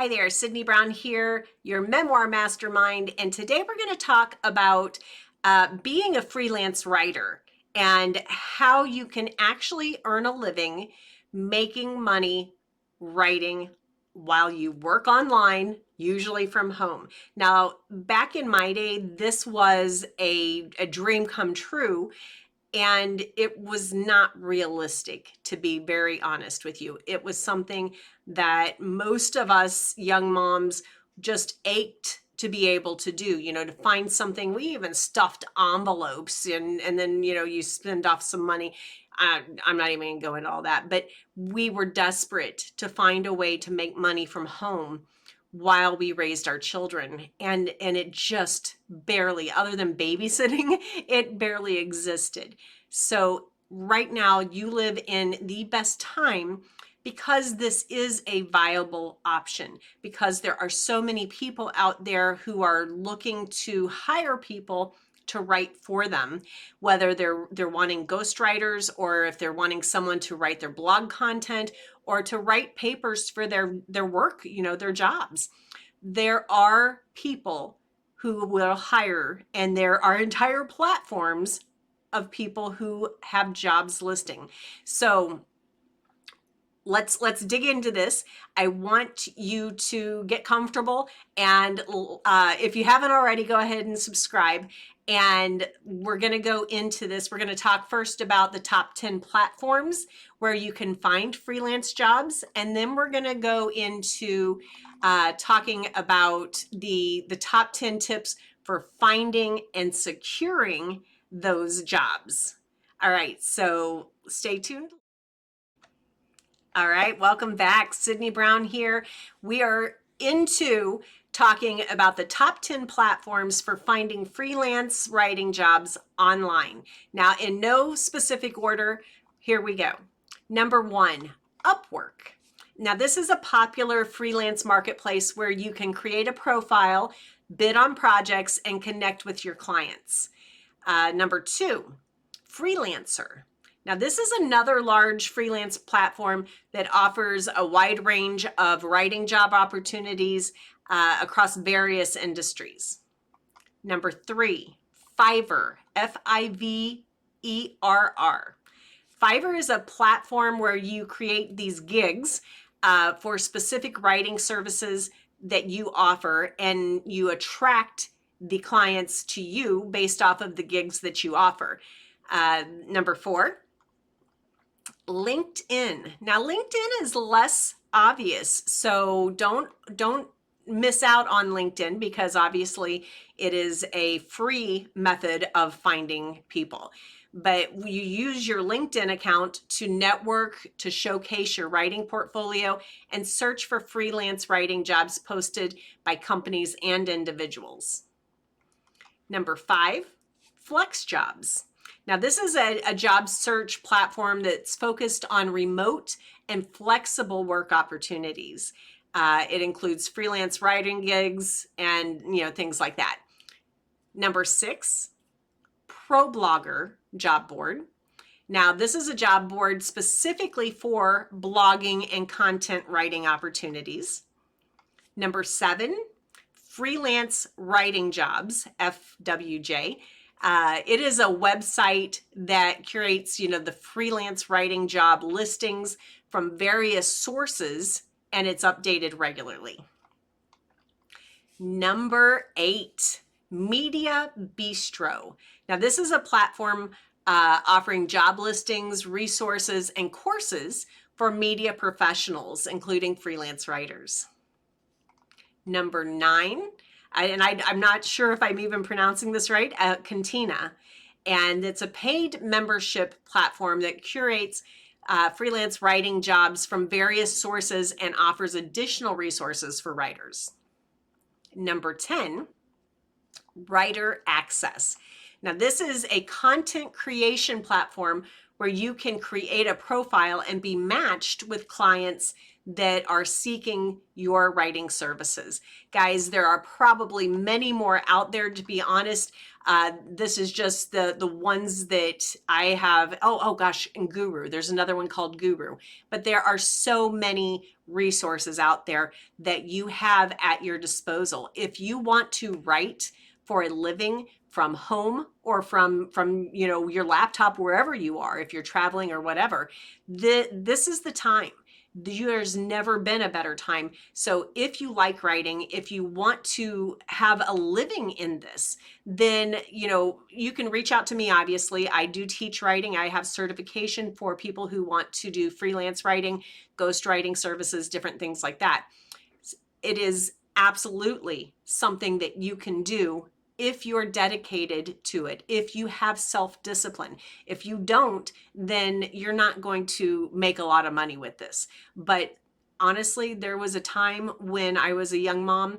Hi there, Sydney Brown here, your memoir mastermind, and today we're going to talk about being a freelance writer and how you can actually earn a living making money writing while you work online, usually from home. Now, back in my day, this was a dream come true. And it was not realistic, to be very honest with you. It was something that most of us young moms just ached to be able to do, to find something. We even stuffed envelopes and then, you spend off some money. I'm not even going into all that, but we were desperate to find a way to make money from home while we raised our children. And it just barely, other than babysitting, it barely existed. So right now you live in the best time because this is a viable option, because there are so many people out there who are looking to hire people to write for them, whether they're wanting ghostwriters, or if they're wanting someone to write their blog content or to write papers for their work, their jobs. There are people who will hire, and there are entire platforms of people who have jobs listing. So let's dig into this. I want you to get comfortable, and if you haven't already, go ahead and subscribe. And we're going to go into this. We're going to talk first about the top 10 platforms where you can find freelance jobs, and then we're going to go into talking about the top 10 tips for finding and securing those jobs. All right, so stay tuned. All right, welcome back. Sydney Brown here. We are into talking about the top 10 platforms for finding freelance writing jobs online. Now, in no specific order, here we go. Number 1, Upwork. Now, this is a popular freelance marketplace where you can create a profile, bid on projects, and connect with your clients. Number 2, Freelancer. Now, this is another large freelance platform that offers a wide range of writing job opportunities across various industries. Number 3, Fiverr, Fiverr. Fiverr is a platform where you create these gigs for specific writing services that you offer, and you attract the clients to you based off of the gigs that you offer. Number 4, LinkedIn. Now, LinkedIn is less obvious, so don't miss out on LinkedIn, because obviously it is a free method of finding people. But you use your LinkedIn account to network, to showcase your writing portfolio, and search for freelance writing jobs posted by companies and individuals. Number 5, FlexJobs. Now, this is a job search platform that's focused on remote and flexible work opportunities. It includes freelance writing gigs and things like that. Number 6, ProBlogger job board. Now, this is a job board specifically for blogging and content writing opportunities. Number 7, Freelance Writing Jobs, FWJ. It is a website that curates, the freelance writing job listings from various sources, and it's updated regularly. Number 8, Media Bistro. Now, this is a platform offering job listings, resources, and courses for media professionals, including freelance writers. Number 9, I'm not sure if I'm even pronouncing this right, Cantina. And it's a paid membership platform that curates freelance writing jobs from various sources and offers additional resources for writers. Number 10, Writer Access. Now, this is a content creation platform where you can create a profile and be matched with clients that are seeking your writing services. Guys, there are probably many more out there, to be honest. This is just the ones that I have. Oh gosh, and Guru. There's another one called Guru. But there are so many resources out there that you have at your disposal. If you want to write for a living from home or from your laptop, wherever you are, if you're traveling or whatever, this is the time. There's never been a better time. So if you like writing, if you want to have a living in this, then you can reach out to me. Obviously, I do teach writing. I have certification for people who want to do freelance writing, ghostwriting services, different things like that. It is absolutely something that you can do if you're dedicated to it, if you have self-discipline. If you don't, then you're not going to make a lot of money with this. But honestly, there was a time when I was a young mom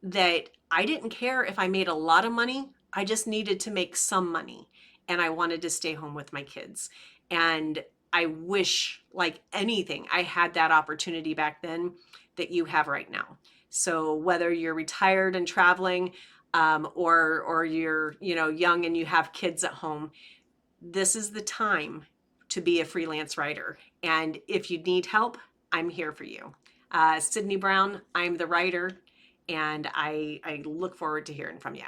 that I didn't care if I made a lot of money. I just needed to make some money, and I wanted to stay home with my kids. And I wish, like anything, I had that opportunity back then that you have right now. So whether you're retired and traveling, or you're young and you have kids at home, this is the time to be a freelance writer. And if you need help, I'm here for you. Sydney Brown, I'm the writer, and I look forward to hearing from you.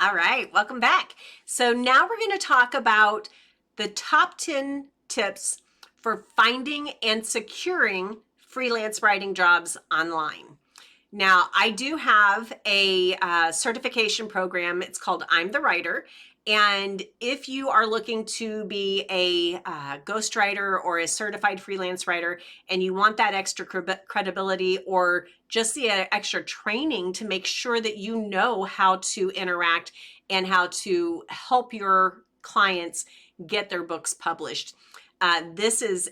All right, welcome back. So now we're going to talk about the top 10 tips for finding and securing freelance writing jobs online. Now, I do have a certification program. It's called I'm the Writer. And if you are looking to be a ghostwriter or a certified freelance writer, and you want that extra credibility or just the extra training to make sure that you know how to interact and how to help your clients get their books published, this is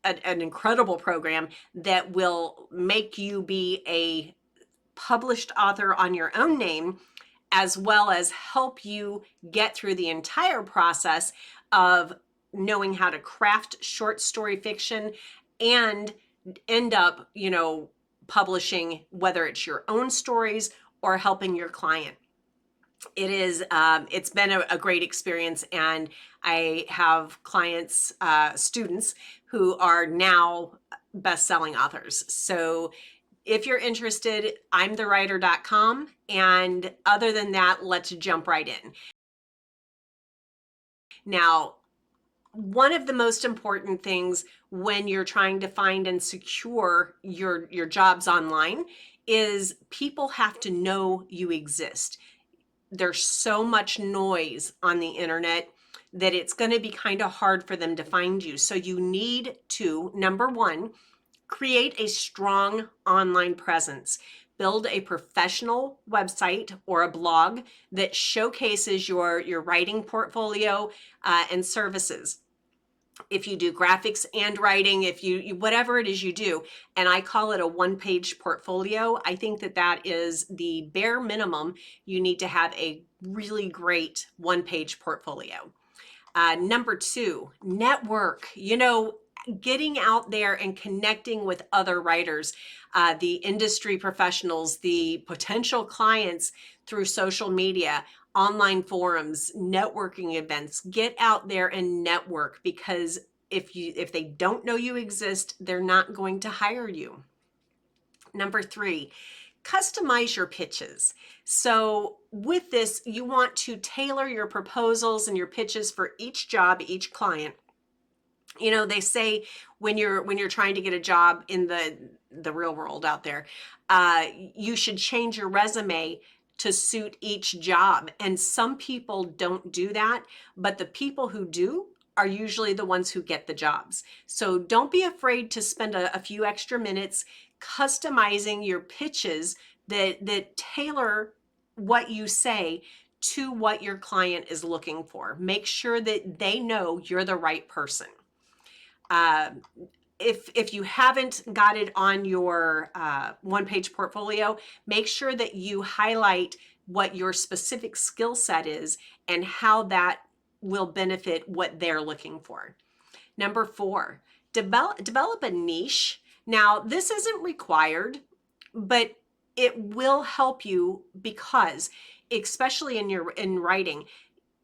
an incredible program that will make you be a published author on your own name, as well as help you get through the entire process of knowing how to craft short story fiction and end up, publishing, whether it's your own stories or helping your client. It's been a great experience, and I have clients, students who are now best-selling authors. So if you're interested, imthewriter.com. And other than that, let's jump right in. Now, one of the most important things when you're trying to find and secure your jobs online is people have to know you exist. There's so much noise on the internet that it's going to be kind of hard for them to find you. So you need to, number one, create a strong online presence. Build a professional website or a blog that showcases your writing portfolio and services. If you do graphics and writing, if you whatever it is you do, and I call it a one-page portfolio, I think that is the bare minimum. You need to have a really great one-page portfolio. Number two, network. Getting out there and connecting with other writers, the industry professionals, the potential clients through social media, online forums, networking events. Get out there and network, because if they don't know you exist, they're not going to hire you. Number three, customize your pitches. So with this, you want to tailor your proposals and your pitches for each job, each client. They say when you're trying to get a job in the real world out there, you should change your resume to suit each job. And some people don't do that, but the people who do are usually the ones who get the jobs. So don't be afraid to spend a few extra minutes customizing your pitches that tailor what you say to what your client is looking for. Make sure that they know you're the right person. If you haven't got it on your one-page portfolio, make sure that you highlight what your specific skill set is and how that will benefit what they're looking for. Number 4, develop a niche. Now, this isn't required, but it will help you because, especially in writing,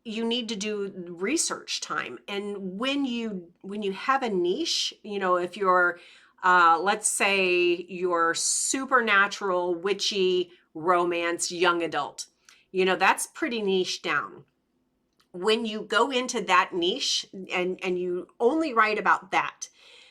you need to do research time. And when you have a niche, if you're let's say you're supernatural, witchy, romance, young adult, that's pretty niche down. When you go into that niche and you only write about that,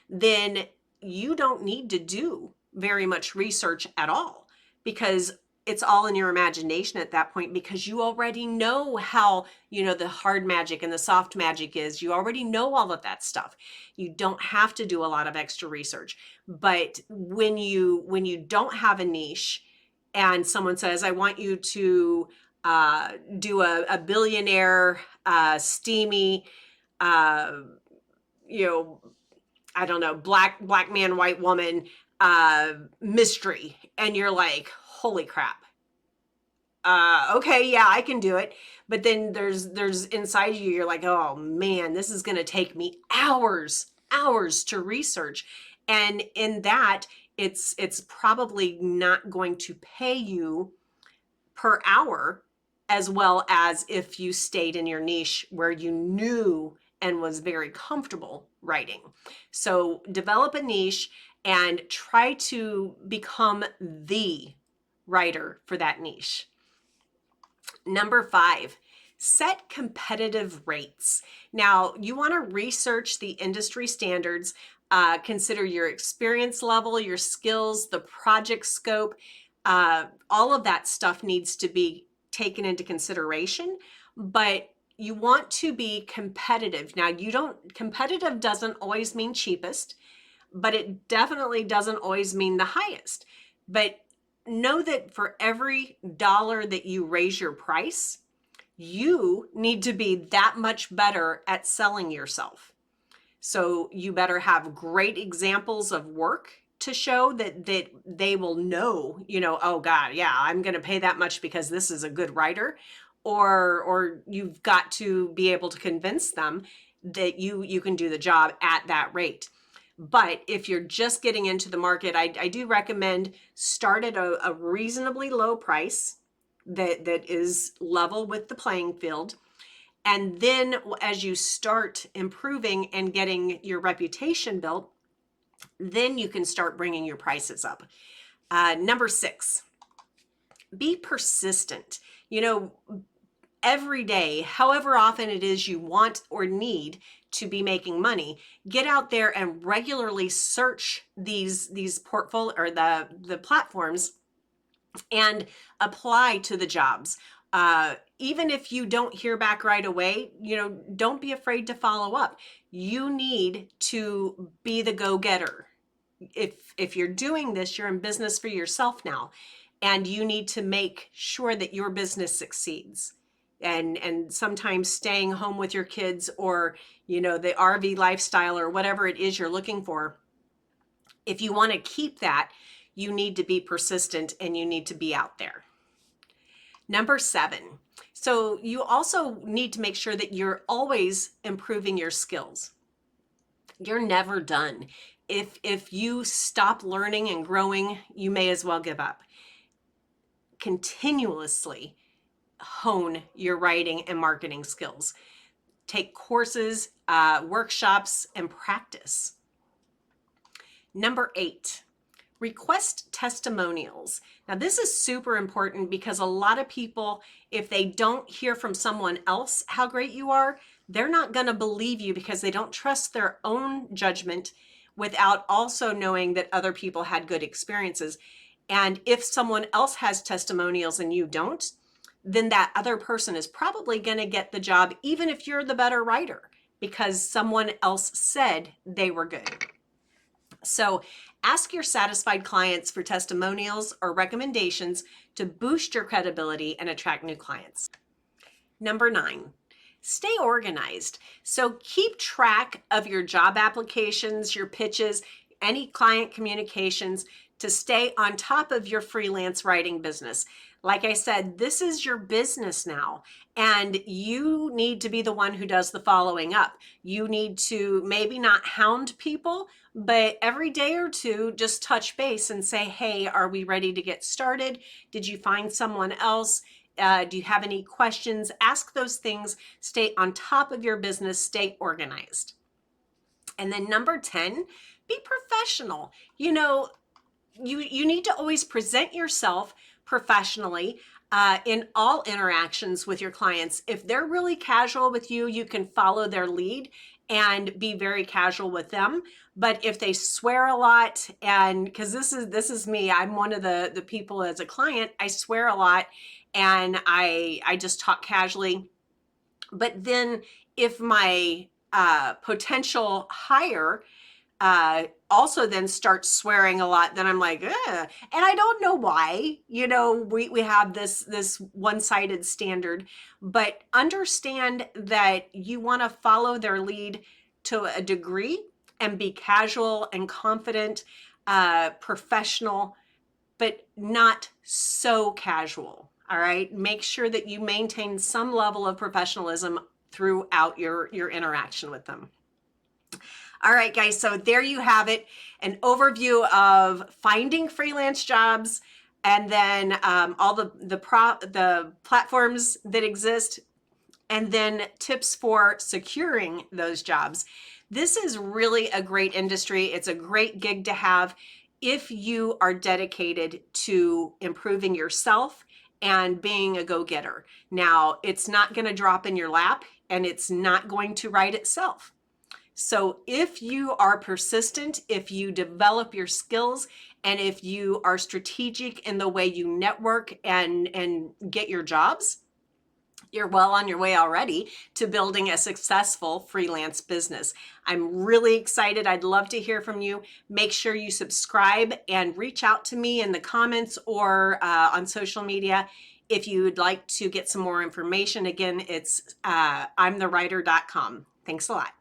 then you don't need to do very much research at all, because it's all in your imagination at that point, because you already know how, the hard magic and the soft magic is. You already know all of that stuff. You don't have to do a lot of extra research. But when you don't have a niche and someone says, I want you to do a billionaire, steamy, I don't know, black man, white woman, mystery. And you're like, holy crap. Okay, yeah, I can do it. But then there's inside you, you're like, oh man, this is going to take me hours to research. And in that, it's probably not going to pay you per hour as well as if you stayed in your niche where you knew and was very comfortable writing. So develop a niche and try to become the writer for that niche. Number 5, set competitive rates. Now, you want to research the industry standards, consider your experience level, your skills, the project scope. All of that stuff needs to be taken into consideration, but you want to be competitive. Now, competitive doesn't always mean cheapest, but it definitely doesn't always mean the highest. But know that for every dollar that you raise your price, you need to be that much better at selling yourself. So you better have great examples of work to show that they will know, oh God, yeah, I'm going to pay that much because this is a good writer. Or you've got to be able to convince them that you can do the job at that rate. But if you're just getting into the market, I do recommend start at a reasonably low price that is level with the playing field. And then as you start improving and getting your reputation built, then you can start bringing your prices up. Number 6, be persistent. Every day, however often it is you want or need to be making money, get out there and regularly search these portfolio or the platforms and apply to the jobs. Even if you don't hear back right away, don't be afraid to follow up. You need to be the go-getter. If you're doing this, you're in business for yourself now, and you need to make sure that your business succeeds. And sometimes staying home with your kids, or the RV lifestyle, or whatever it is you're looking for, if you want to keep that, you need to be persistent and you need to be out there. Number 7, so you also need to make sure that you're always improving your skills. You're never done. If you stop learning and growing, you may as well give up. Continuously hone your writing and marketing skills. Take courses, workshops, and practice. Number 8, request testimonials. Now, this is super important because a lot of people, if they don't hear from someone else how great you are, they're not going to believe you because they don't trust their own judgment without also knowing that other people had good experiences. And if someone else has testimonials and you don't, then that other person is probably going to get the job, even if you're the better writer, because someone else said they were good. So ask your satisfied clients for testimonials or recommendations to boost your credibility and attract new clients. Number 9, stay organized. So keep track of your job applications, your pitches, any client communications. to stay on top of your freelance writing business. Like I said, this is your business now, and you need to be the one who does the following up. You need to maybe not hound people, but every day or two, just touch base and say, hey, are we ready to get started? Did you find someone else? Do you have any questions? Ask those things. Stay on top of your business. Stay organized. And then number 10, be professional. You know, you need to always present yourself professionally in all interactions with your clients. If they're really casual with you, you can follow their lead and be very casual with them. But if they swear a lot, and because this is me, I'm one of the people as a client, I swear a lot and I just talk casually. But then if my potential hire also then starts swearing a lot, then I'm like, ugh. And I don't know why. You know, we have this one-sided standard, but understand that you want to follow their lead to a degree and be casual and confident, professional, but not so casual. All right. Make sure that you maintain some level of professionalism throughout your interaction with them. All right, guys, so there you have it, an overview of finding freelance jobs, and then all the platforms that exist, and then tips for securing those jobs. This is really a great industry. It's a great gig to have if you are dedicated to improving yourself and being a go-getter. Now, it's not going to drop in your lap, and it's not going to write itself. So if you are persistent, if you develop your skills, and if you are strategic in the way you network and get your jobs, you're well on your way already to building a successful freelance business. I'm really excited. I'd love to hear from you. Make sure you subscribe and reach out to me in the comments or on social media if you'd like to get some more information. Again, it's imthewriter.com. Thanks a lot.